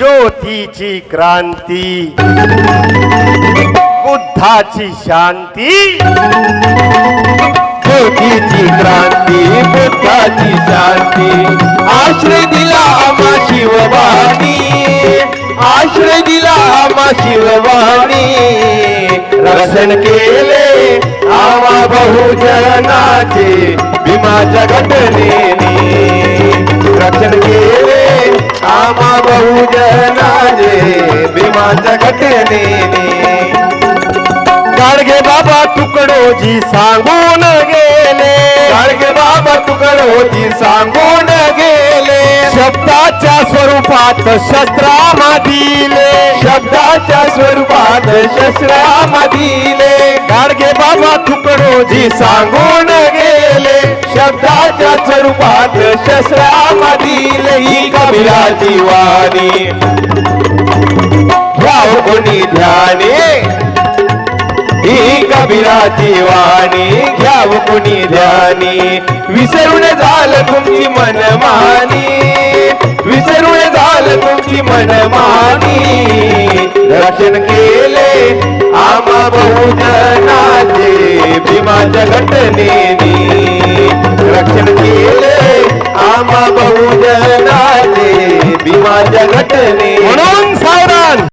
ज्योतीची क्रांती, बुद्धाची शांती, ज्योतीची क्रांती, बुद्धाची शांती. आश्रय दिला आम्हा शिववाणी, आश्रय दिला आम्हा शिववाणी. रक्षण केले आम्हा बहुजनाचे भीमाच्या घटनेने. रक्षण केले आम्हा बहुजनाचे भीमाच्या घटनेने. गाडगे बाबा तुकडोजी सांगून गेले, गाडगे बाबा तुकडोजी सांगून गेले. शब्दाच्या स्वरूपात शस्त्रामा दिले, शब्दाच्या स्वरूपात शस्त्रामा दिले. गाडगे बाबा तुकडोजी सांगून गेले, शब्दाच्या स्वरूपात शस्त्रामा दिले. ही कबीराची वाणी घ्याव कोणी ध्याने, ही कबीराची वाणी घ्याव कोणी ध्यानी. विसरून झालं तुमची मनमानी, विसरून झालं तुमची मनमानी. रक्षण केले आम्हा बहुजनाचे भीमाच्या घटनेने.